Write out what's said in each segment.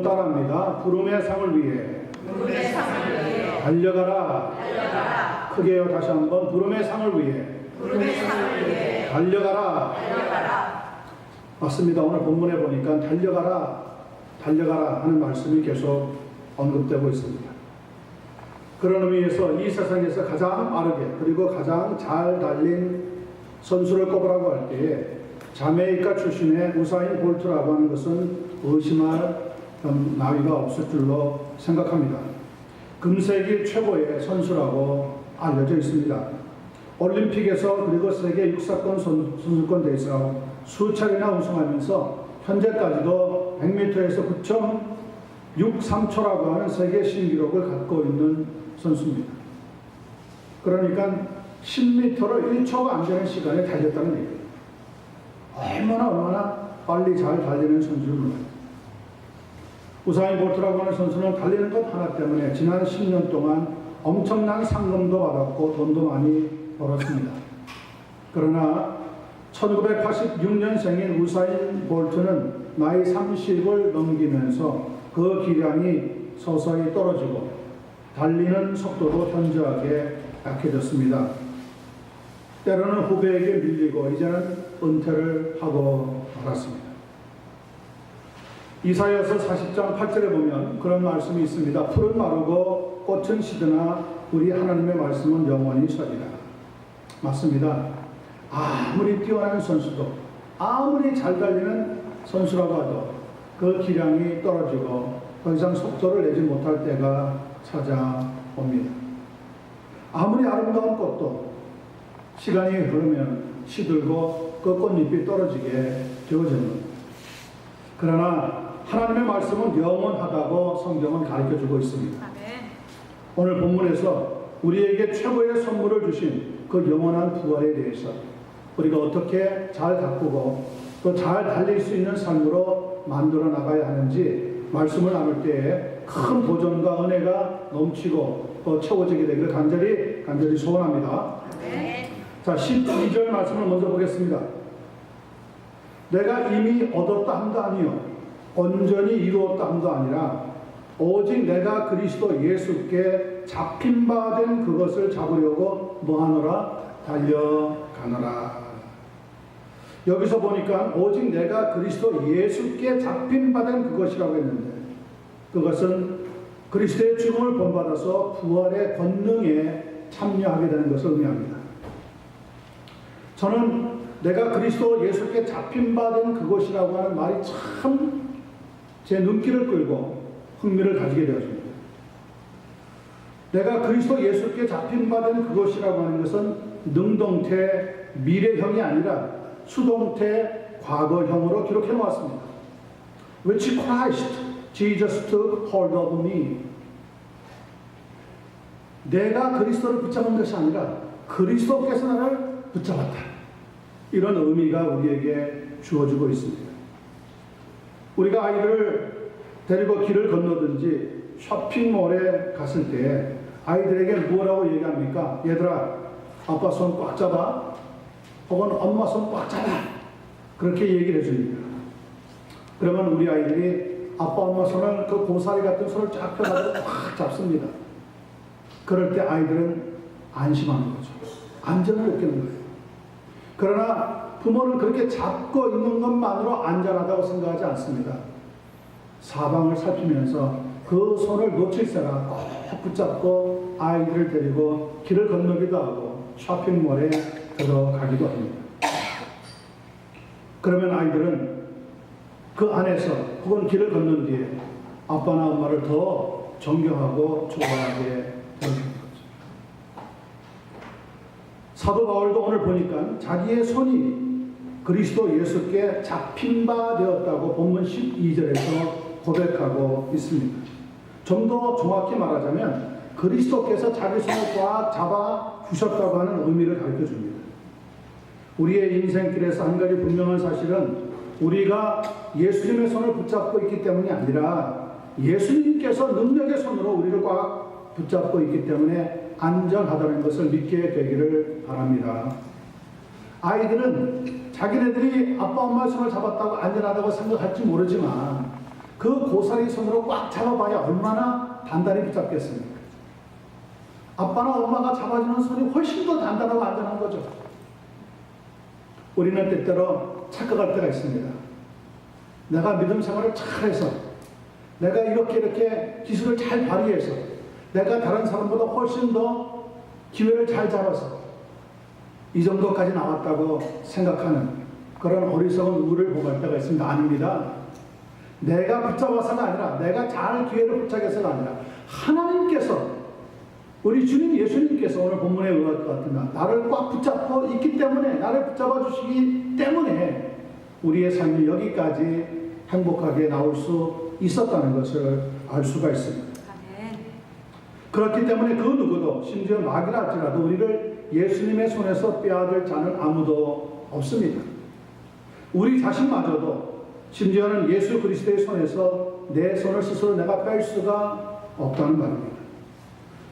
따라합니다. 부름의 상을 위해 달려가라. 크게요. 다시 한번 부름의 상을 위해 달려가라. 맞습니다. 오늘 본문에 보니까 달려가라 하는 말씀이 계속 언급되고 있습니다. 그런 의미에서 이 세상에서 가장 빠르게 그리고 가장 잘 달린 선수를 꼽으라고 할 때에 자메이카 출신의 우사인 볼트라고 하는 것은 의심할 나위가 없을 줄로 생각합니다. 금세기 최고의 선수라고 알려져 있습니다. 올림픽에서 그리고 세계 육사권 선수권 대회에서 수차례나 우승하면서 현재까지도 100m에서 9.63초라고 하는 세계 신기록을 갖고 있는 선수입니다. 그러니까 10m를 1초가 안 되는 시간에 달렸다는 얘기예요. 얼마나 빨리 잘 달리는 선수를 몰라요. 우사인 볼트라고 하는 선수는 달리는 것 하나 때문에 지난 10년 동안 엄청난 상금도 받았고 돈도 많이 벌었습니다. 그러나 1986년생인 우사인 볼트는 나이 30을 넘기면서 그 기량이 서서히 떨어지고 달리는 속도도 현저하게 약해졌습니다. 때로는 후배에게 밀리고 이제는 은퇴를 하고 말았습니다. 이사야서 40장 8절에 보면 그런 말씀이 있습니다. 풀은 마르고 꽃은 시드나 우리 하나님의 말씀은 영원히 서리라. 맞습니다. 아무리 뛰어난 선수도 아무리 잘 달리는 선수라고 하도 그 기량이 떨어지고 더 이상 속도를 내지 못할 때가 찾아옵니다. 아무리 아름다운 꽃도 시간이 흐르면 시들고 그 꽃잎이 떨어지게 되어집니다. 그러나 하나님의 말씀은 영원하다고 성경은 가르쳐주고 있습니다. 오늘 본문에서 우리에게 최고의 선물을 주신 그 영원한 부활에 대해서 우리가 어떻게 잘 가꾸고 또 잘 달릴 수 있는 삶으로 만들어 나가야 하는지 말씀을 나눌 때에 큰 도전과 은혜가 넘치고 또 채워지게 되기를 간절히 소원합니다. 자, 12절 말씀을 먼저 보겠습니다. 내가 이미 얻었다 함도 아니요 온전히 이루었다 함도 아니라 오직 내가 그리스도 예수께 잡힌 바 된 그것을 잡으려고 뭐하노라? 달려가노라. 여기서 보니까 오직 내가 그리스도 예수께 잡힌 바 된 그것이라고 했는데 그것은 그리스도의 죽음을 본받아서 부활의 권능에 참여하게 되는 것을 의미합니다. 저는 내가 그리스도 예수께 잡힌 바 된 그것이라고 하는 말이 참 제 눈길을 끌고 흥미를 가지게 되었습니다. 내가 그리스도 예수께 잡힌 바 된 그것이라고 하는 것은 능동태 미래형이 아니라 수동태 과거형으로 기록해 놓았습니다. Which Christ, Jesus took hold of me. 내가 그리스도를 붙잡은 것이 아니라 그리스도께서 나를 붙잡았다. 이런 의미가 우리에게 주어지고 있습니다. 우리가 아이들을 데리고 길을 건너든지 쇼핑몰에 갔을 때 아이들에게 뭐라고 얘기합니까? 얘들아, 아빠 손 꽉 잡아. 혹은 엄마 손 꽉 잡아. 그렇게 얘기를 해줍니다. 그러면 우리 아이들이 아빠, 엄마 손을 그 고사리 같은 손을 쫙 펴가지고 꽉 잡습니다. 그럴 때 아이들은 안심하는 거죠. 안전을 느끼는 거예요. 그러나 부모는 그렇게 잡고 있는 것만으로 안전하다고 생각하지 않습니다. 사방을 살피면서 그 손을 놓칠새가 꼭 붙잡고 아이들을 데리고 길을 건너기도 하고 쇼핑몰에 들어가기도 합니다. 그러면 아이들은 그 안에서 혹은 길을 건넌 뒤에 아빠나 엄마를 더 존경하고 좋아하게 되는 거죠. 사도 바울도 오늘 보니까 자기의 손이 그리스도 예수께 잡힌 바 되었다고 본문 12절에서 고백하고 있습니다. 좀 더 정확히 말하자면 그리스도께서 자기 손을 꽉 잡아 주셨다고 하는 의미를 가르쳐 줍니다. 우리의 인생길에서 한 가지 분명한 사실은 우리가 예수님의 손을 붙잡고 있기 때문이 아니라 예수님께서 능력의 손으로 우리를 꽉 붙잡고 있기 때문에 안전하다는 것을 믿게 되기를 바랍니다. 아이들은 자기네들이 아빠 엄마의 손을 잡았다고 안전하다고 생각할지 모르지만 그 고사리 손으로 꽉 잡아봐야 얼마나 단단히 붙잡겠습니까? 아빠나 엄마가 잡아주는 손이 훨씬 더 단단하고 안전한 거죠. 우리는 때때로 착각할 때가 있습니다. 내가 믿음 생활을 잘해서, 내가 이렇게 기술을 잘 발휘해서, 내가 다른 사람보다 훨씬 더 기회를 잘 잡아서 이 정도까지 나왔다고 생각하는 그런 어리석은 우를 보갈 때가 있습니다. 아닙니다. 내가 붙잡아서가 아니라, 내가 잘 기회를 붙잡아서가 아니라, 하나님께서, 우리 주님 예수님께서 오늘 본문에 의할 것 같으면 나를 꽉 붙잡고 있기 때문에, 나를 붙잡아 주시기 때문에 우리의 삶이 여기까지 행복하게 나올 수 있었다는 것을 알 수가 있습니다. 그렇기 때문에 그 누구도, 심지어 마귀라 할지라도 우리를 예수님의 손에서 빼앗을 자는 아무도 없습니다. 우리 자신마저도 심지어는 예수 그리스도의 손에서 내 손을 스스로 내가 뺄 수가 없다는 말입니다.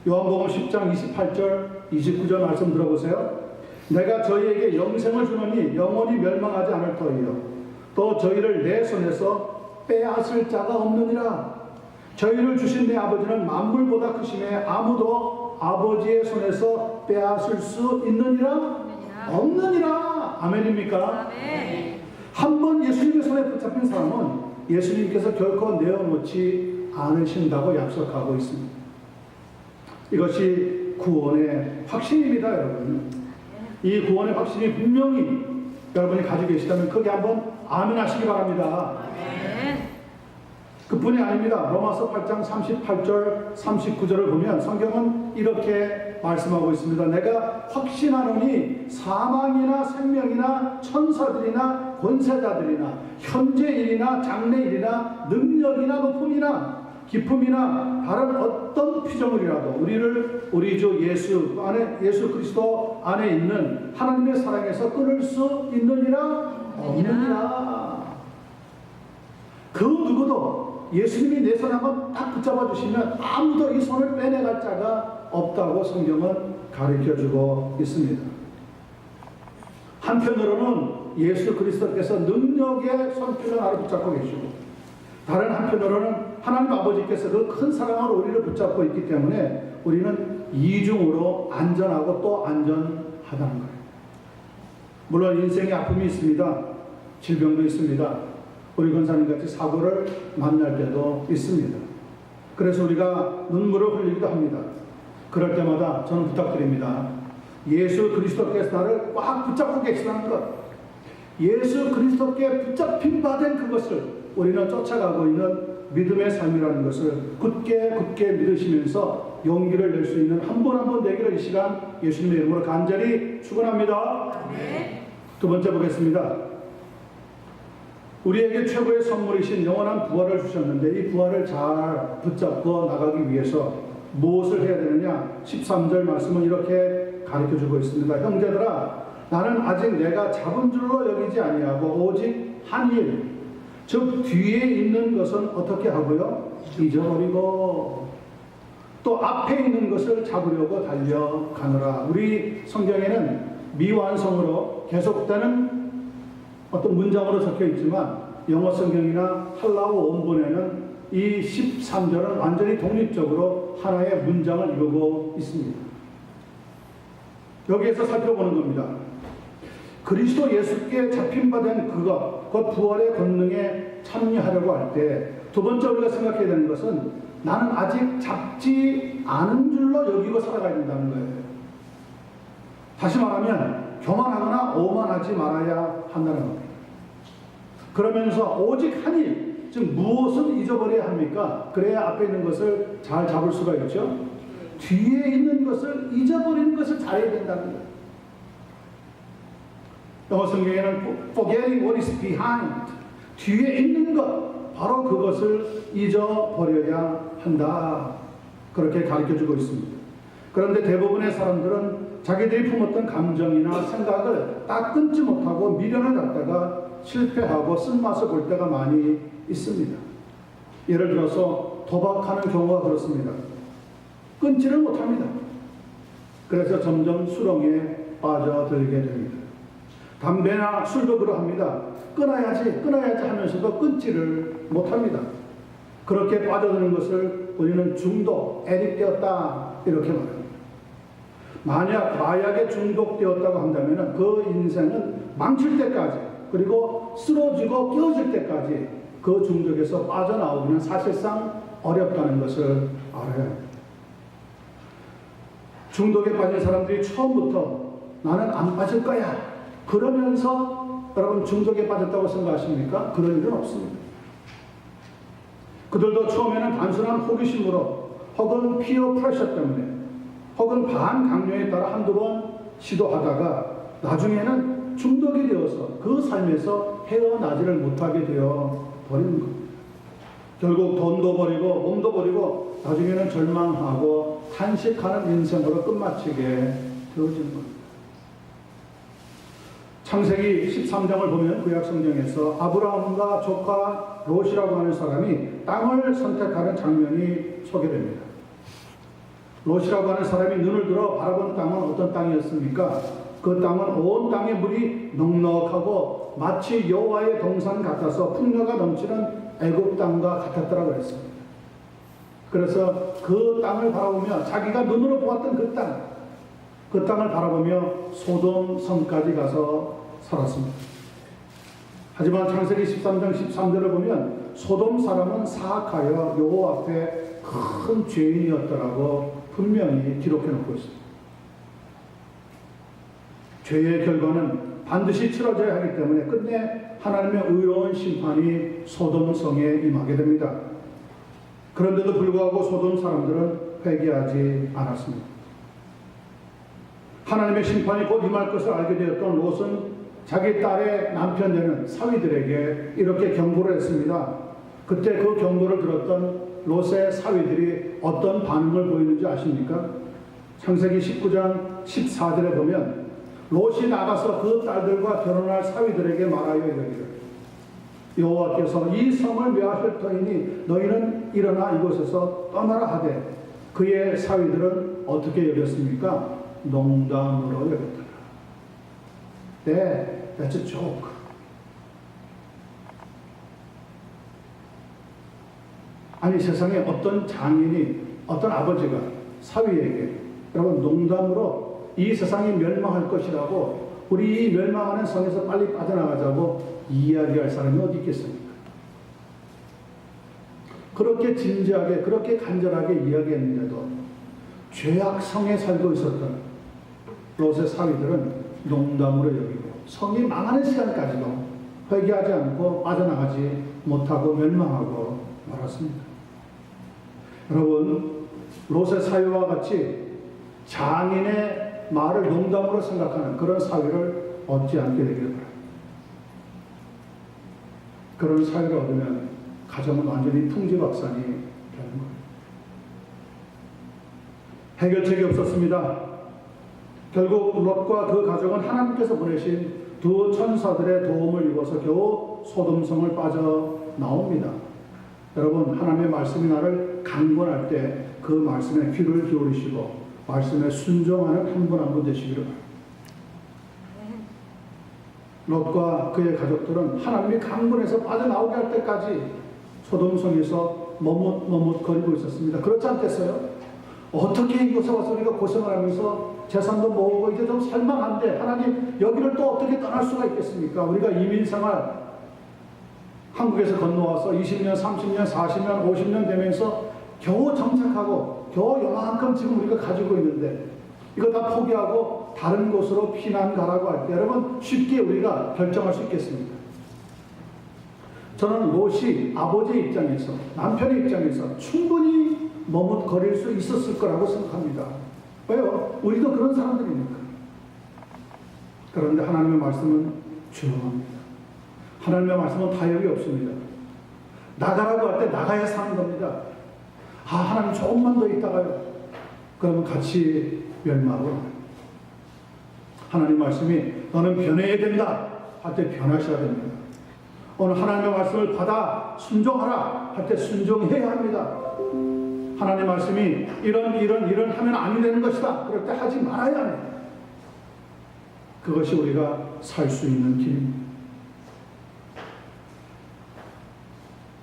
요한복음 10장 28절 29절 말씀 들어보세요. 내가 저희에게 영생을 주노니 영원히 멸망하지 않을 터이요 또 저희를 내 손에서 빼앗을 자가 없느니라. 저희를 주신 내 아버지는 만물보다 크심에 아무도 아버지의 손에서 빼앗을 수 있느니라? 없느니라. 아멘입니까? 아멘. 한번 예수님의 손에 붙잡힌 사람은 예수님께서 결코 내어놓지 않으신다고 약속하고 있습니다. 이것이 구원의 확신입니다, 여러분. 이 구원의 확신이 분명히 여러분이 가지고 계시다면 크게 한번 아멘 하시기 바랍니다. 그뿐이 아닙니다. 로마서 8장 38절 39절을 보면 성경은 이렇게 말씀하고 있습니다. 내가 확신하노니 사망이나 생명이나 천사들이나 권세자들이나 현재일이나 장래일이나 능력이나 높음이나 기쁨이나 다른 어떤 피조물이라도 우리 주 예수 그리스도 안에 있는 하나님의 사랑에서 끊을 수 있느니라? 없느니라. 그 누구도 예수님이 내 손 한번 딱 붙잡아 주시면 아무도 이 손을 빼내갈 자가 없다고 성경은 가르쳐주고 있습니다. 한편으로는 예수 그리스도께서 능력의 손길로 나를 붙잡고 계시고, 다른 한편으로는 하나님 아버지께서 그 큰 사랑으로 우리를 붙잡고 있기 때문에 우리는 이중으로 안전하고 또 안전하다는 거예요. 물론 인생에 아픔이 있습니다. 질병도 있습니다. 우리 권사님같이 사고를 만날 때도 있습니다. 그래서 우리가 눈물을 흘리기도 합니다. 그럴 때마다 저는 부탁드립니다. 예수 그리스도께서 나를 꽉 붙잡고 계시다는 것, 예수 그리스도께 붙잡힌 바 된 그것을 우리는 쫓아가고 있는 믿음의 삶이라는 것을 굳게 믿으시면서 용기를 낼 수 있는 한 분 한 분 되기를 이 시간 예수님의 이름으로 간절히 축원합니다. 두 번째 보겠습니다. 우리에게 최고의 선물이신 영원한 부활을 주셨는데 이 부활을 잘 붙잡고 나가기 위해서 무엇을 해야 되느냐? 13절 말씀은 이렇게 가르쳐주고 있습니다. 형제들아, 나는 아직 내가 잡은 줄로 여기지 아니하고 오직 한 일, 즉 뒤에 있는 것은 어떻게 하고요? 잊어버리고 또 앞에 있는 것을 잡으려고 달려가노라. 우리 성경에는 미완성으로 계속되는 어떤 문장으로 적혀 있지만 영어 성경이나 할라우 원본에는 이 13절은 완전히 독립적으로 하나의 문장을 이루고 있습니다. 여기에서 살펴보는 겁니다. 그리스도 예수께 잡힌 바 된 그것, 그 부활의 권능에 참여하려고 할 때 두 번째 우리가 생각해야 되는 것은 나는 아직 잡지 않은 줄로 여기고 살아가야 된다는 거예요. 다시 말하면 교만하거나 오만하지 말아야 한다는 겁니다. 그러면서 오직 한 일, 즉 무엇을 잊어버려야 합니까? 그래야 앞에 있는 것을 잘 잡을 수가 있죠. 뒤에 있는 것을 잊어버리는 것을 잘해야 된다는 거예요. 영어 성경에는 forgetting what is behind, 뒤에 있는 것, 바로 그것을 잊어버려야 한다. 그렇게 가르쳐주고 있습니다. 그런데 대부분의 사람들은 자기들이 품었던 감정이나 생각을 딱 끊지 못하고 미련을 갖다가 실패하고 쓴맛을 볼 때가 많이 있습니다. 예를 들어서 도박하는 경우가 그렇습니다. 끊지를 못합니다. 그래서 점점 수렁에 빠져들게 됩니다. 담배나 술도 그러합니다. 끊어야지 하면서도 끊지를 못합니다. 그렇게 빠져드는 것을 우리는 중독, 애딕되었다 이렇게 말합니다. 만약 마약에 중독되었다고 한다면 그 인생은 망칠 때까지, 그리고 쓰러지고 깨어질 때까지 그 중독에서 빠져나오기는 사실상 어렵다는 것을 알아야 합니다. 중독에 빠진 사람들이 처음부터 나는 안 빠질 거야 그러면서 여러분 중독에 빠졌다고 생각하십니까? 그런 일은 없습니다. 그들도 처음에는 단순한 호기심으로, 혹은 피어 프레셔 때문에, 혹은 반강요에 따라 한두 번 시도하다가 나중에는 중독이 되어서 그 삶에서 헤어나지를 못하게 되어 버리는 겁니다. 결국 돈도 버리고 몸도 버리고 나중에는 절망하고 탄식하는 인생으로 끝마치게 되어지는 겁니다. 창세기 13장을 보면 구약 성경에서 아브라함과 조카 롯이라고 하는 사람이 땅을 선택하는 장면이 소개됩니다. 롯이라고 하는 사람이 눈을 들어 바라본 땅은 어떤 땅이었습니까? 그 땅은 온 땅의 물이 넉넉하고 마치 여호와의 동산 같아서 풍요가 넘치는 애굽 땅과 같았더라고 했습니다. 그래서 그 땅을 바라보며 자기가 눈으로 보았던 그 땅을 바라보며 소돔 성까지 가서 살았습니다. 하지만 창세기 13장 13절을 보면 소돔 사람은 사악하여 여호와 앞에 큰 죄인이었더라고 분명히 기록해 놓고 있습니다. 죄의 결과는 반드시 치러져야 하기 때문에 끝내 하나님의 의로운 심판이 소돔 성에 임하게 됩니다. 그런데도 불구하고 소돔 사람들은 회개하지 않았습니다. 하나님의 심판이 곧 임할 것을 알게 되었던 롯은 자기 딸의 남편 되는 사위들에게 이렇게 경고를 했습니다. 그때 그 경고를 들었던 롯의 사위들이 어떤 반응을 보이는지 아십니까? 창세기 19장 14절에 보면 롯이 나가서 그 딸들과 결혼할 사위들에게 말하여 이르기를 여호와께서 이 성을 멸하실 터이니 너희는 일어나 이곳에서 떠나라 하되 그의 사위들은 어떻게 여겼습니까? 농담으로 여겼더라. 네, that's a joke. 아니 세상에 어떤 장인이, 어떤 아버지가 사위에게 여러분 농담으로 이 세상이 멸망할 것이라고, 우리 이 멸망하는 성에서 빨리 빠져나가자고 이야기할 사람이 어디 있겠습니까? 그렇게 진지하게, 그렇게 간절하게 이야기했는데도 죄악 성에 살고 있었던 롯의 사위들은 농담으로 여기고 성이 망하는 시간까지도 회개하지 않고 빠져나가지 못하고 멸망하고 말았습니다. 여러분, 롯의 사위와 같이 장인의 말을 농담으로 생각하는 그런 사위를 얻지 않게 되기를 바랍니다. 그런 사위를 얻으면 가정은 완전히 풍지박산이 되는 거예요. 해결책이 없었습니다. 결국 롯과 그 가족은 하나님께서 보내신 두 천사들의 도움을 입어서 겨우 소돔성을 빠져나옵니다. 여러분, 하나님의 말씀이 나를 강권할 때 그 말씀에 귀를 기울이시고 말씀에 순종하는 한 분 한 분 되시기를 바랍니다. 롯과 그의 가족들은 하나님이 강권에서 빠져나오게 할 때까지 소돔성에서 머뭇거리고 있었습니다. 그렇지 않겠어요? 어떻게 이곳에 와서 우리가 고생을 하면서 재산도 모으고 이제 좀 살만한데 하나님 여기를 또 어떻게 떠날 수가 있겠습니까? 우리가 이민생활 한국에서 건너와서 20년, 30년, 40년, 50년 되면서 겨우 정착하고 겨우 요만큼 지금 우리가 가지고 있는데 이거 다 포기하고 다른 곳으로 피난 가라고 할 때 여러분 쉽게 우리가 결정할 수 있겠습니까? 저는 롯이 아버지의 입장에서, 남편의 입장에서 충분히 머뭇거릴 수 있었을 거라고 생각합니다. 왜요? 우리도 그런 사람들이니까. 그런데 하나님의 말씀은 조용합니다. 하나님의 말씀은 타협이 없습니다. 나가라고 할 때 나가야 사는 겁니다. 아, 하나님 조금만 더 있다가요. 그러면 같이 멸망하고 하나님 말씀이 너는 변해야 된다 할 때 변하셔야 됩니다. 오늘 하나님의 말씀을 받아 순종하라 할 때 순종해야 합니다. 하나님 말씀이 이런 하면 아니 되는 것이다 그럴 때 하지 말아야 합니다. 그것이 우리가 살 수 있는 길입니다.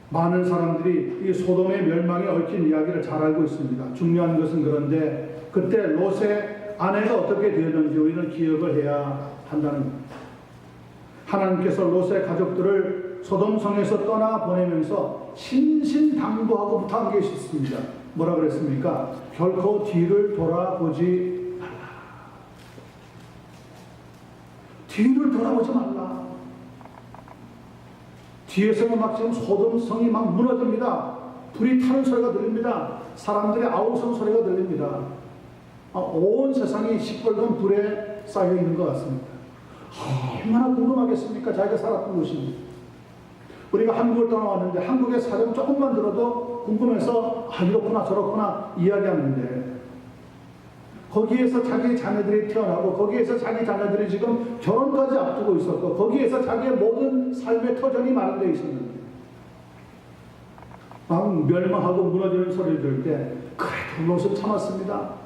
많은 사람들이 이 소돔의 멸망에 얽힌 이야기를 잘 알고 있습니다. 중요한 것은 그런데 그때 롯의 아내가 어떻게 되었는지 우리는 기억을 해야 한다는 겁니다. 하나님께서 롯의 가족들을 소돔성에서 떠나보내면서 신신당부하고 부탁한 게 있습니다. 뭐라 그랬습니까? 결코 뒤를 돌아보지 말라. 뒤를 돌아보지 말라. 뒤에서는 막 지금 소돔성이 막 무너집니다. 불이 타는 소리가 들립니다. 사람들의 아우성 소리가 들립니다. 온 세상이 시뻘건 불에 쌓여 있는 것 같습니다. 얼마나 궁금하겠습니까? 자기가 살았던 곳이. 우리가 한국을 떠나왔는데 한국의 사정 조금만 들어도 궁금해서 이렇구나 저렇구나 이야기하는데, 거기에서 자기 자녀들이 태어나고 거기에서 자기 자녀들이 지금 결혼까지 앞두고 있었고 거기에서 자기의 모든 삶의 터전이 마련되어 있었는데 막 멸망하고 무너지는 소리를 들을 때 그래도 롯은 참았습니다.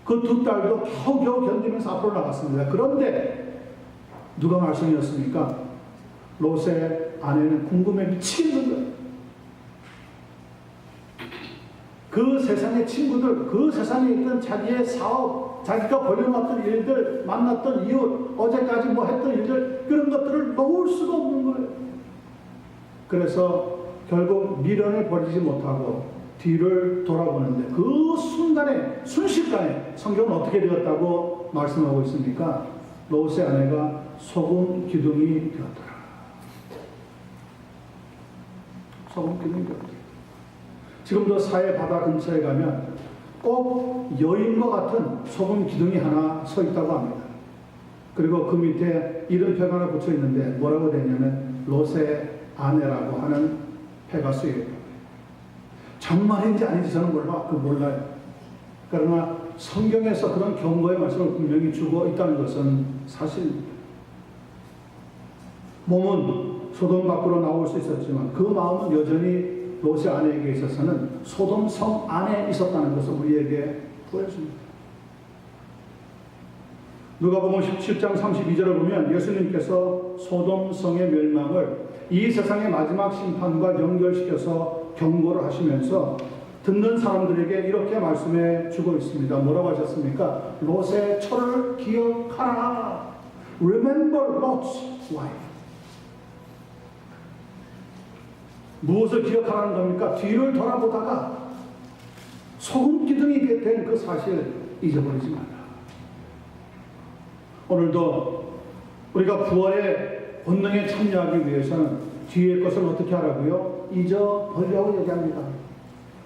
그 두 딸도 겨우겨우 견디면서 앞으로 나갔습니다. 그런데 누가 말씀이었습니까? 롯의 아내는 궁금해 미치겠는 거예요. 그 세상의 친구들, 그 세상에 있던 자기의 사업, 자기가 벌려놨던 일들, 만났던 이웃, 어제까지 뭐 했던 일들, 그런 것들을 놓을 수가 없는 거예요. 그래서 결국 미련을 버리지 못하고 뒤를 돌아보는데 그 순간에, 순식간에 성경은 어떻게 되었다고 말씀하고 있습니까? 롯의 아내가 소금 기둥이 되었더라. 소금 기둥이 되었더라. 지금도 사해 바다 근처에 가면 꼭 여인과 같은 소금 기둥이 하나 서 있다고 합니다. 그리고 그 밑에 이름표가 하나 붙여 있는데 뭐라고 되냐면 롯의 아내라고 하는 표가 쓰여 있다. 정말인지 아닌지 저는 몰라요. 그러나 성경에서 그런 경고의 말씀을 분명히 주고 있다는 것은 사실입니다. 몸은 소돔 밖으로 나올 수 있었지만 그 마음은 여전히 롯의 아내에게 있어서는 소돔성 안에 있었다는 것을 우리에게 보여줍니다. 누가복음 17장 32절을 보면 예수님께서 소돔성의 멸망을 이 세상의 마지막 심판과 연결시켜서 경고를 하시면서 듣는 사람들에게 이렇게 말씀해 주고 있습니다. 뭐라고 하셨습니까? 롯의 처를 기억하라. Remember Lot's wife. 무엇을 기억하라는 겁니까? 뒤를 돌아보다가 소금 기둥이 된 그 사실 잊어버리지 마라. 오늘도 우리가 부활의 본능에 참여하기 위해서는 뒤의 것을 어떻게 하라고요? 잊어버리라고 얘기합니다.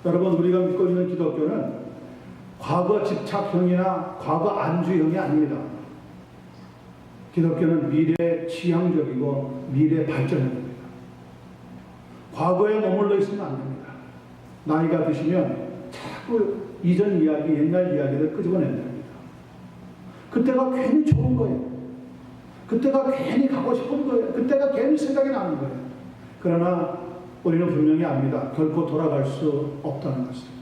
여러분, 우리가 믿고 있는 기독교는 과거 집착형이나 과거 안주형이 아닙니다. 기독교는 미래 지향적이고 미래 발전형입니다. 과거에 머물러 있으면 안 됩니다. 나이가 드시면 자꾸 이전 이야기, 옛날 이야기를 끄집어내야 됩니다. 그때가 괜히 좋은 거예요. 그때가 괜히 가고 싶은 거예요. 그때가 괜히 생각이 나는 거예요. 그러나 우리는 분명히 압니다. 결코 돌아갈 수 없다는 것입니다.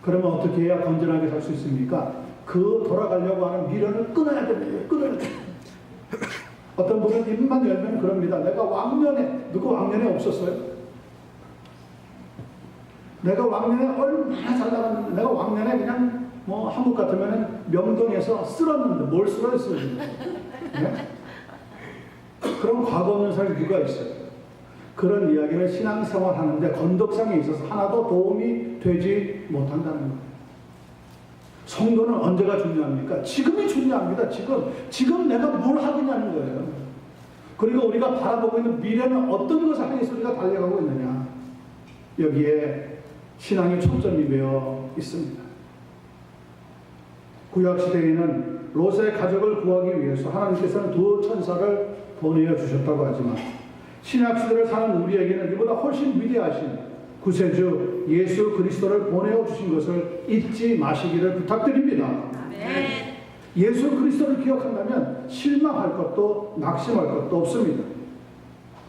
그러면 어떻게 해야 건전하게 살 수 있습니까? 그 돌아가려고 하는 미련을 끊어야 됩니다. 끊어야 됩니다. 어떤 분은 입만 열면 그럽니다. 내가 왕년에, 누구 왕년에 없었어요? 내가 왕년에 얼마나 잘 나갔는데, 내가 왕년에 그냥 뭐 한국 같으면 명동에서 쓸었는데, 뭘 쓸었어요? 네? 그런 과거 없는 사람이 누가 있어요? 그런 이야기를 신앙생활 하는데 건덕상에 있어서 하나도 도움이 되지 못한다는 거예요. 성도는 언제가 중요합니까? 지금이 중요합니다. 지금 내가 뭘 하겠냐는 거예요. 그리고 우리가 바라보고 있는 미래는 어떤 것을 향해서 우리가 달려가고 있느냐. 여기에 신앙의 초점이 되어 있습니다. 구약시대에는 롯의 가족을 구하기 위해서 하나님께서는 두 천사를 보내어 주셨다고 하지만 신약시대를 사는 우리에게는 이보다 훨씬 위대하신 구세주 예수 그리스도를 보내어 주신 것을 잊지 마시기를 부탁드립니다. 네. 예수 그리스도를 기억한다면 실망할 것도 낙심할 것도 없습니다.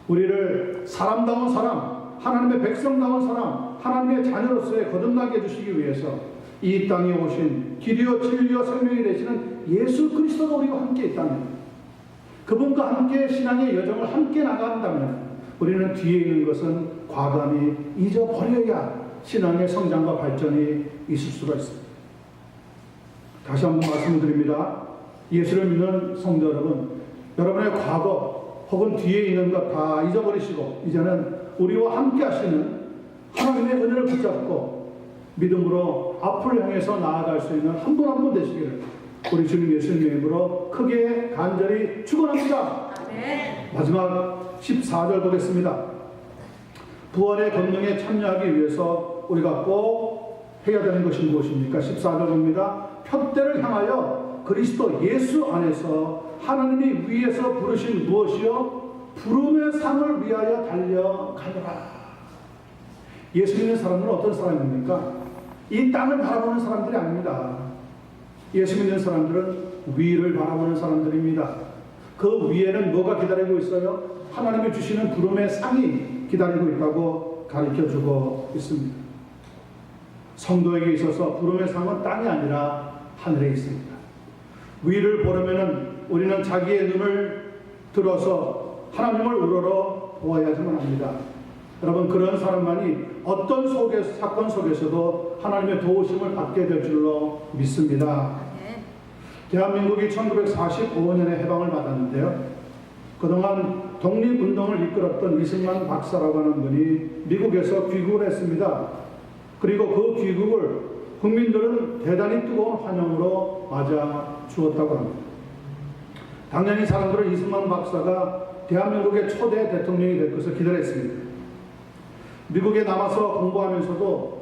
우리를 사람다운 사람, 하나님의 백성다운 사람, 하나님의 자녀로서의 거듭나게 해주시기 위해서 이 땅에 오신 길이요 진리요 생명이 되시는 예수 그리스도가 우리와 함께 있다면, 그분과 함께 신앙의 여정을 함께 나간다면 우리는 뒤에 있는 것은 과감히 잊어버려야 신앙의 성장과 발전이 있을 수가 있습니다. 다시 한번 말씀을 드립니다. 예수를 믿는 성도 여러분, 여러분의 과거 혹은 뒤에 있는 것 다 잊어버리시고 이제는 우리와 함께 하시는 하나님의 은혜를 붙잡고 믿음으로 앞을 향해서 나아갈 수 있는 한 분 한 분 되시기를 우리 주님 예수님의 이름으로 크게 간절히 축원합니다. 마지막 14절 보겠습니다. 부활의 권능에 참여하기 위해서 우리가 꼭 해야 되는 것이 무엇입니까? 14절 봅니다. 표대를 향하여 그리스도 예수 안에서 하나님이 위에서 부르신 무엇이요? 부름의 상을 위하여 달려가노라. 예수 믿는 사람들은 어떤 사람입니까? 이 땅을 바라보는 사람들이 아닙니다. 예수 믿는 사람들은 위를 바라보는 사람들입니다. 그 위에는 뭐가 기다리고 있어요? 하나님이 주시는 부름의 상이 기다리고 있다고 가르쳐주고 있습니다. 성도에게 있어서 부름의 상은 땅이 아니라 하늘에 있습니다. 위를 보려면 우리는 자기의 눈을 들어서 하나님을 우러러 보아야지만 합니다. 여러분, 그런 사람만이 어떤 사건 속에서도 하나님의 도우심을 받게 될 줄로 믿습니다. 대한민국이 1945년에 해방을 받았는데요. 그동안 독립운동을 이끌었던 이승만 박사라고 하는 분이 미국에서 귀국을 했습니다. 그리고 그 귀국을 국민들은 대단히 뜨거운 환영으로 맞아 주었다고 합니다. 당연히 사람들은 이승만 박사가 대한민국의 초대 대통령이 될 것을 기다렸습니다. 미국에 남아서 공부하면서도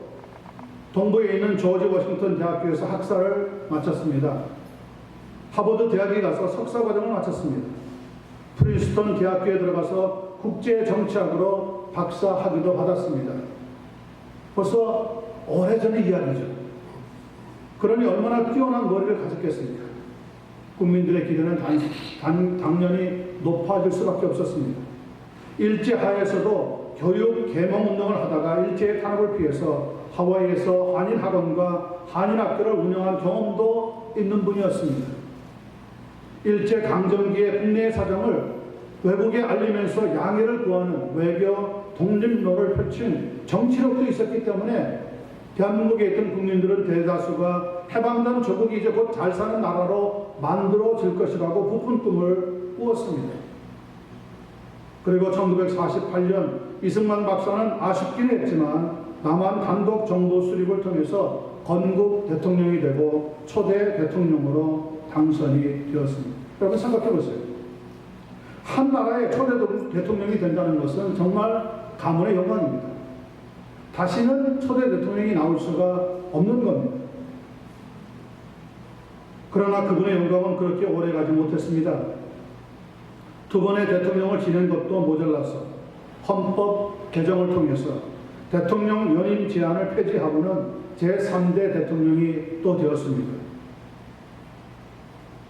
동부에 있는 조지 워싱턴 대학교에서 학사를 마쳤습니다. 하버드 대학에 가서 석사 과정을 마쳤습니다. 프린스턴 대학교에 들어가서 국제정치학으로 박사 학위도 받았습니다. 벌써 오래전의 이야기죠. 그러니 얼마나 뛰어난 머리를 가졌겠습니까? 국민들의 기대는 당연히 높아질 수밖에 없었습니다. 일제하에서도 교육 계몽운동을 하다가 일제의 탄압을 피해서 하와이에서 한인학원과 한인학교를 운영한 경험도 있는 분이었습니다. 일제강점기의 국내의 사정을 외국에 알리면서 양해를 구하는 외교 독립론을 펼친 정치력도 있었기 때문에 대한민국에 있던 국민들은 대다수가 해방된 조국이 이제 곧 잘 사는 나라로 만들어질 것이라고 부푼 꿈을 꾸었습니다. 그리고 1948년 이승만 박사는 아쉽긴 했지만 남한 단독 정부 수립을 통해서 건국 대통령이 되고 초대 대통령으로 당선이 되었습니다. 여러분 생각해 보세요. 한 나라의 초대 대통령이 된다는 것은 정말 가문의 영광입니다. 다시는 초대 대통령이 나올 수가 없는 겁니다. 그러나 그분의 영광은 그렇게 오래 가지 못했습니다. 두 번의 대통령을 지낸 것도 모자라서 헌법 개정을 통해서 대통령 연임 제한을 폐지하고는 제3대 대통령이 또 되었습니다.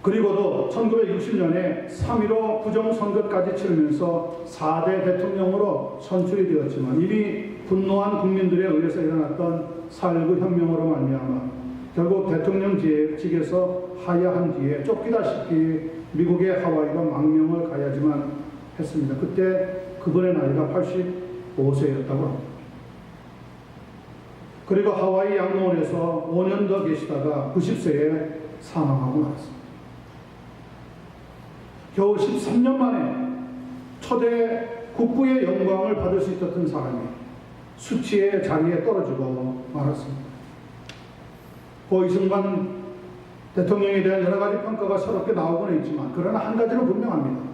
그리고도 1960년에 3.15 부정선거까지 치르면서 4대 대통령으로 선출이 되었지만 이미 분노한 국민들에 의해서 일어났던 4.19 혁명으로 말미암아 결국 대통령직에서 하야한 뒤에 쫓기다시피 미국의 하와이로 망명을 가야지만 했습니다. 그때 그분의 나이가 85세였다고 합니다. 그리고 하와이 양로원에서 5년 더 계시다가 90세에 사망하고 말았습니다. 겨우 13년 만에 초대 국부의 영광을 받을 수 있었던 사람이 수치의 자리에 떨어지고 말았습니다. 고 이승만 대통령에 대한 여러 가지 평가가 새롭게 나오고는 있지만 그러나 한 가지는 분명합니다.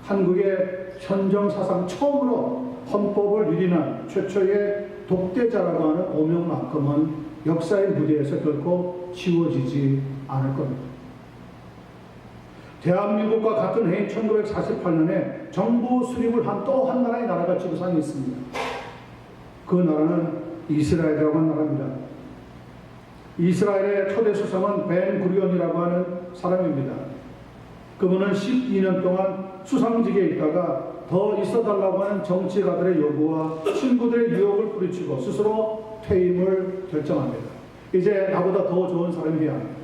한국의 현정 사상 처음으로 헌법을 유린한 최초의 독재자라고 하는 오명만큼은 역사의 무대에서 결코 지워지지 않을 겁니다. 대한민국과 같은 해인 1948년에 정부 수립을 한 또 한 나라의 나라가 지구상에 있습니다. 그 나라는 이스라엘이라고 하는 나라입니다. 이스라엘의 초대 수상은 벤 구리온이라고 하는 사람입니다. 그분은 12년 동안 수상직에 있다가 더 있어달라고 하는 정치가들의 요구와 친구들의 유혹을 뿌리치고 스스로 퇴임을 결정합니다. 이제 나보다 더 좋은 사람이 해야 합니다.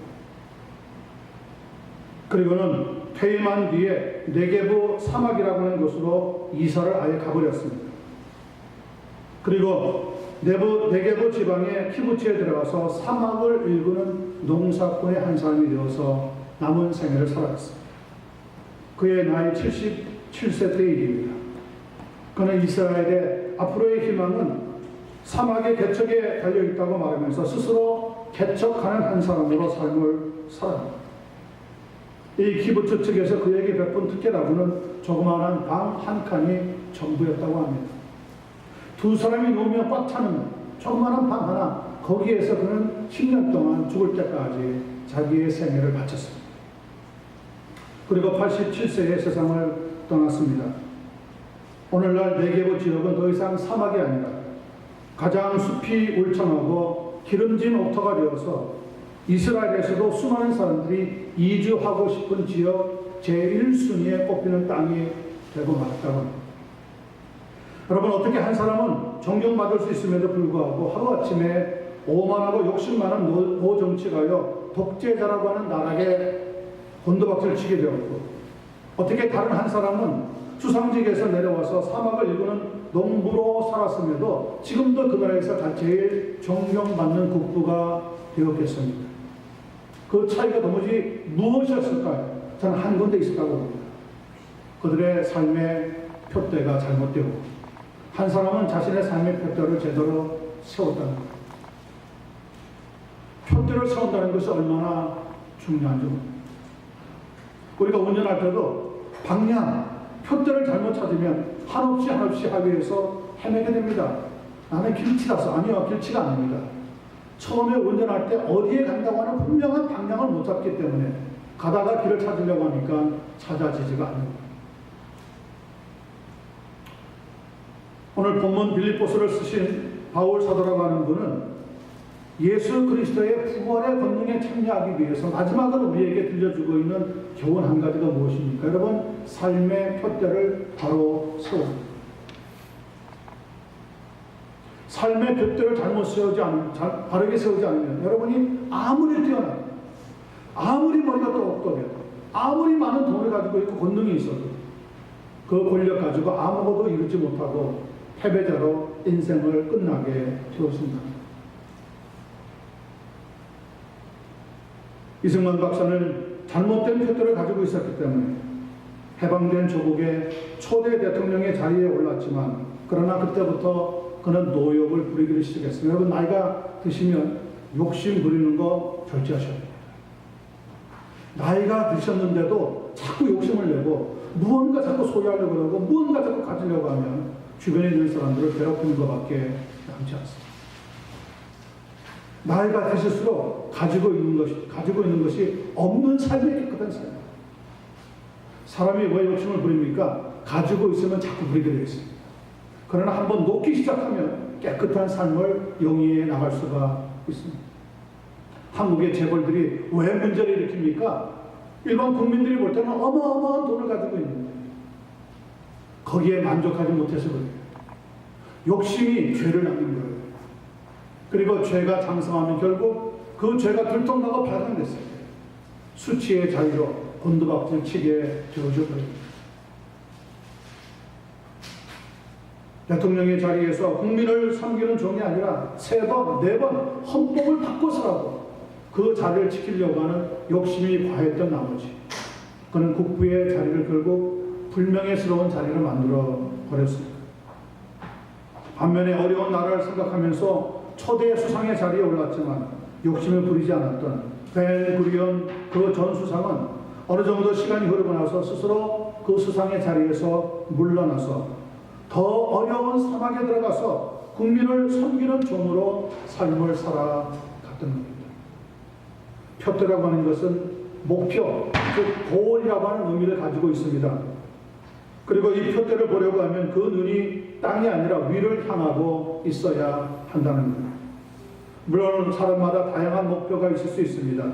그리고는 퇴임한 뒤에 네게브 사막이라고 하는 곳으로 이사를 아예 가버렸습니다. 그리고 네게부 지방의 키부츠에 들어가서 사막을 일구는 농사꾼의 한 사람이 되어서 남은 생애를 살았습니다. 그의 나이 77세 때 일입니다. 그는 이스라엘의 앞으로의 희망은 사막의 개척에 달려있다고 말하면서 스스로 개척하는 한 사람으로 삶을 살았습니다. 이 키부츠 측에서 그에게 베푼 특혜라고는 조그마한 방 한 칸이 전부였다고 합니다. 두 사람이 놓으면 꽉 차는 조그마한 방 하나, 거기에서 그는 10년 동안 죽을 때까지 자기의 생애를 바쳤습니다. 그리고 87세에 세상을 떠났습니다. 오늘날 네게부 지역은 더 이상 사막이 아니라 가장 숲이 울창하고 기름진 옥토가 되어서 이스라엘에서도 수많은 사람들이 이주하고 싶은 지역 제1순위에 꼽히는 땅이 되고 말았다고 합니다. 여러분, 어떻게 한 사람은 존경받을 수 있음에도 불구하고 하루아침에 오만하고 욕심 많은 노정치가요 독재자라고 하는 나라에 곤두박질을 치게 되었고, 어떻게 다른 한 사람은 수상직에서 내려와서 사막을 일구는 농부로 살았음에도 지금도 그 나라에서 제일 존경받는 국부가 되었겠습니까? 그 차이가 도무지 무엇이었을까요? 저는 한 군데 있었다고 봅니다. 그들의 삶의 표대가 잘못되고, 한 사람은 자신의 삶의 표대를 제대로 세웠다는 것. 표대를 세운다는 것이 얼마나 중요한지. 우리가 운전할 때도 방향, 표대를 잘못 찾으면 한없이 하위에서 헤매게 됩니다. 나는 길치라서. 아니요, 길치가 아닙니다. 처음에 운전할 때 어디에 간다고 하는 분명한 방향을 못 잡기 때문에 가다가 길을 찾으려고 하니까 찾아지지가 않습니다. 오늘 본문 빌립보서를 쓰신 바울 사도라고 하는 분은 예수 그리스도의 부활의 권능에 참여하기 위해서 마지막으로 우리에게 들려주고 있는 교훈 한 가지가 무엇입니까? 여러분, 삶의 표대를 바로 세웁니다. 삶의 표대를 바르게 세우지 않으면 여러분이 아무리 뛰어나도, 아무리 머리가 똑똑해도, 아무리 많은 돈을 가지고 있고 권능이 있어도 그 권력 가지고 아무것도 이루지 못하고 패배자로 인생을 끝나게 되었습니다. 이승만 박사는 잘못된 표대를 가지고 있었기 때문에 해방된 조국의 초대 대통령의 자리에 올랐지만, 그러나 그때부터 그는 노욕을 부리기를 시작했습니다. 여러분, 나이가 드시면 욕심 부리는 거 절제하셔야 됩니다. 나이가 드셨는데도 자꾸 욕심을 내고 무언가 자꾸 소유하려고 하고 무언가 자꾸 가지려고 하면 주변에 있는 사람들을 괴롭히는 것밖에 남지 않습니다. 나이가 드실수록 가지고 있는 것이 없는 삶이 깨끗한 삶. 사람이 왜 욕심을 부립니까? 가지고 있으면 자꾸 부리게 되어 있습니다. 그러나 한번 놓기 시작하면 깨끗한 삶을 영위해 나갈 수가 있습니다. 한국의 재벌들이 왜 문제를 일으킵니까? 일반 국민들이 볼 때는 어마어마한 돈을 가지고 있는데 거기에 만족하지 못해서 그래요. 욕심이 죄를 낳는 거예요. 그리고 죄가 장성하면 결국 그 죄가 들통나고 발생됐어요. 수치의 자리로 곤두박질 치게 되어져 버립니다. 대통령의 자리에서 국민을 섬기는 종이 아니라 3번, 4번 헌법을 바꿔서라도 그 자리를 지키려고 하는 욕심이 과했던 나머지 그는 국부의 자리를 결국 불명예스러운 자리를 만들어 버렸습니다. 반면에 어려운 나라를 생각하면서 초대 수상의 자리에 올랐지만 욕심을 부리지 않았던 벤구리온 그 전 수상은 어느 정도 시간이 흐르고 나서 스스로 그 수상의 자리에서 물러나서 더 어려운 사막에 들어가서 국민을 섬기는 종으로 삶을 살아갔던 겁니다. 표대라고 하는 것은 목표, 즉 고원이라고 하는 의미를 가지고 있습니다. 그리고 이 표대를 보려고 하면 그 눈이 땅이 아니라 위를 향하고 있어야 한다는 겁니다. 물론 사람마다 다양한 목표가 있을 수 있습니다.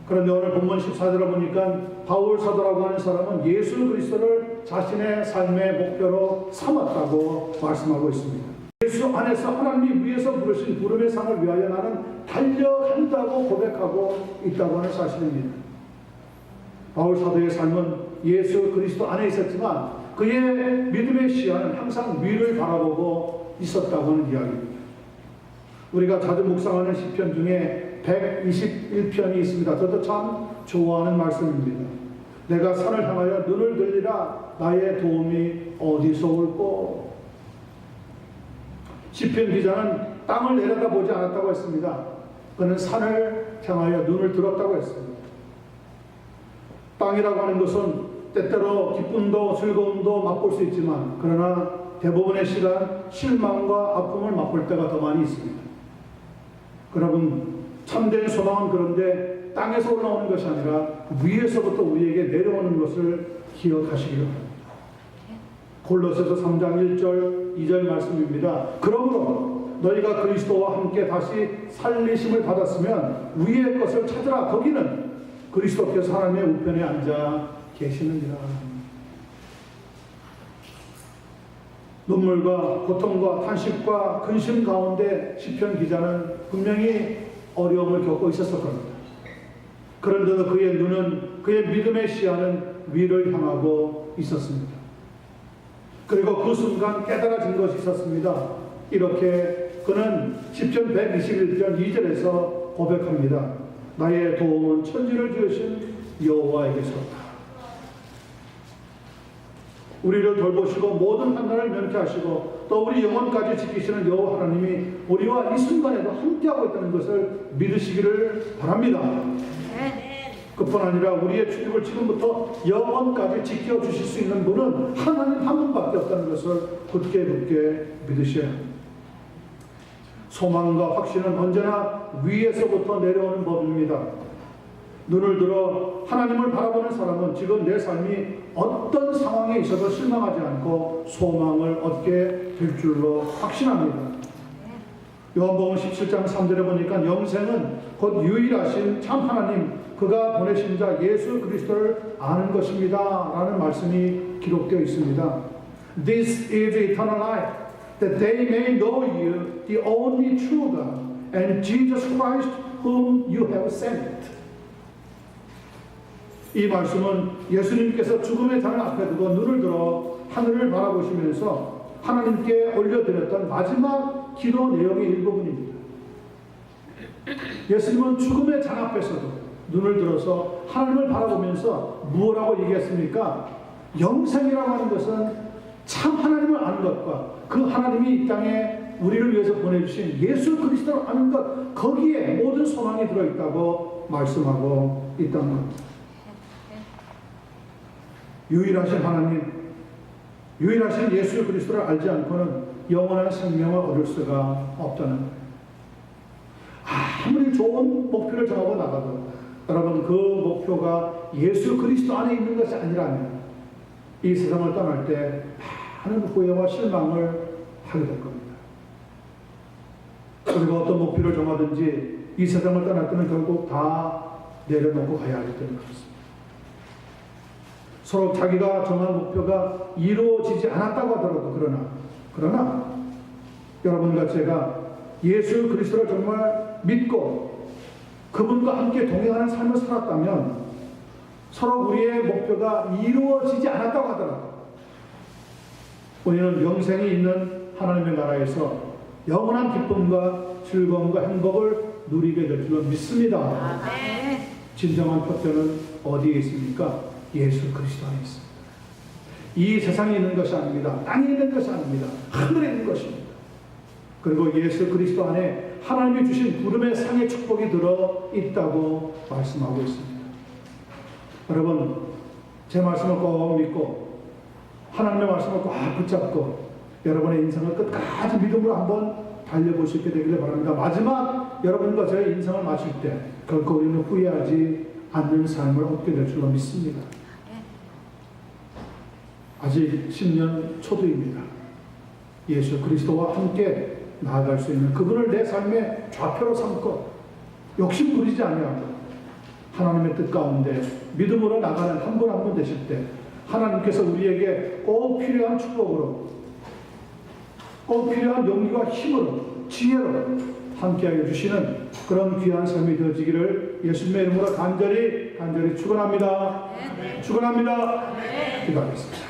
그런데 오늘 본문 14절을 보니까 바울 사도라고 하는 사람은 예수 그리스도를 자신의 삶의 목표로 삼았다고 말씀하고 있습니다. 예수 안에서 하나님이 위에서 부르신 부름의 상을 위하여 나는 달려간다고 고백하고 있다고 하는 사실입니다. 바울 사도의 삶은 예수 그리스도 안에 있었지만 그의 믿음의 시야는 항상 위를 바라보고 있었다고 하는 이야기입니다. 우리가 자주 묵상하는 시편 중에 121편이 있습니다. 저도 참 좋아하는 말씀입니다. 내가 산을 향하여 눈을 들리라 나의 도움이 어디서 올꼬. 시편 기자는 땅을 내려다보지 않았다고 했습니다. 그는 산을 향하여 눈을 들었다고 했습니다. 땅이라고 하는 것은 때때로 기쁨도 즐거움도 맛볼 수 있지만 그러나 대부분의 시간 실망과 아픔을 맛볼 때가 더 많이 있습니다. 여러분, 참된 소망은 그런데 땅에서 올라오는 것이 아니라 위에서부터 우리에게 내려오는 것을 기억하시기를 바랍니다. 골로새서 3장 1절 2절 말씀입니다. 그러므로 너희가 그리스도와 함께 다시 살리심을 받았으면 위의 것을 찾으라. 거기는 그리스도께서 하나님의 우편에 앉아 계시느니라. 눈물과 고통과 탄식과 근심 가운데 시편 기자는 분명히 어려움을 겪고 있었을 겁니다. 그런데도 그의 눈은, 그의 믿음의 시야는 위를 향하고 있었습니다. 그리고 그 순간 깨달아진 것이 있었습니다. 이렇게 그는 시편 121편 2절에서 고백합니다. 나의 도움은 천지를 지으신 여호와에게서다. 우리를 돌보시고 모든 환난을 면케하시고 또 우리 영혼까지 지키시는 여호와 하나님이 우리와 이 순간에도 함께하고 있다는 것을 믿으시기를 바랍니다. 그뿐 아니라 우리의 출입을 지금부터 영원까지 지켜주실 수 있는 분은 하나님 한 분밖에 없다는 것을 굳게 믿으셔야 합니다. 소망과 확신은 언제나 위에서부터 내려오는 법입니다. 눈을 들어 하나님을 바라보는 사람은 지금 내 삶이 어떤 상황에 있어도 실망하지 않고 소망을 얻게 될 줄로 확신합니다. 요한복음 17장 3절에 보니까 영생은 곧 유일하신 참 하나님 그가 보내신 자 예수 그리스도를 아는 것입니다 라는 말씀이 기록되어 있습니다. This is eternal life, that they may know you, the only true God, and Jesus Christ whom you have sent. 이 말씀은 예수님께서 죽음의 잔을 앞에 두고 눈을 들어 하늘을 바라보시면서 하나님께 올려드렸던 마지막 기도 내용의 일부분입니다. 예수님은 죽음의 잔 앞에서도 눈을 들어서 하나님을 바라보면서 무엇라고 얘기했습니까? 영생이라고 하는 것은 참 하나님을 아는 것과 그 하나님이 이 땅에 우리를 위해서 보내주신 예수 그리스도를 아는 것, 거기에 모든 소망이 들어있다고 말씀하고 있다는 겁니다. 유일하신 하나님, 유일하신 예수 그리스도를 알지 않고는 영원한 생명을 얻을 수가 없다는 거예요. 아무리 좋은 목표를 정하고 나가도 여러분 그 목표가 예수 그리스도 안에 있는 것이 아니라면 이 세상을 떠날 때 많은 후회와 실망을 하게 될 겁니다. 우리가 어떤 목표를 정하든지 이 세상을 떠날 때는 결국 다 내려놓고 가야 하기 때문에 그렇습니다. 서로 자기가 정한 목표가 이루어지지 않았다고 하더라도 그러나 여러분과 제가 예수 그리스도를 정말 믿고 그분과 함께 동행하는 삶을 살았다면 서로 우리의 목표가 이루어지지 않았다고 하더라도 우리는 영생이 있는 하나님의 나라에서 영원한 기쁨과 즐거움과 행복을 누리게 될 줄로 믿습니다. 진정한 표표는 어디에 있습니까? 예수 그리스도 안에 있습니다. 이 세상에 있는 것이 아닙니다. 땅에 있는 것이 아닙니다. 하늘에 있는 것입니다. 그리고 예수 그리스도 안에 하나님이 주신 부름의 상의 축복이 들어있다고 말씀하고 있습니다. 여러분, 제 말씀을 꼭 믿고 하나님의 말씀을 꼭 붙잡고 여러분의 인생을 끝까지 믿음으로 한번 달려볼 수 있게 되기를 바랍니다. 마지막 여러분과 저의 인생을 마칠 때 결코 우리는 후회하지 않는 삶을 얻게 될 줄로 믿습니다. 아직 10년 초도입니다. 예수 그리스도와 함께 나아갈 수 있는 그분을 내 삶의 좌표로 삼고 욕심 부리지 아니하고 하나님의 뜻 가운데 믿음으로 나가는 한 분 한 분 되실 때 하나님께서 우리에게 꼭 필요한 축복으로 꼭 필요한 용기와 힘으로 지혜로 함께하여 주시는 그런 귀한 삶이 되어지기를 예수님의 이름으로 간절히 축원합니다. 축원합니다. 기도하겠습니다.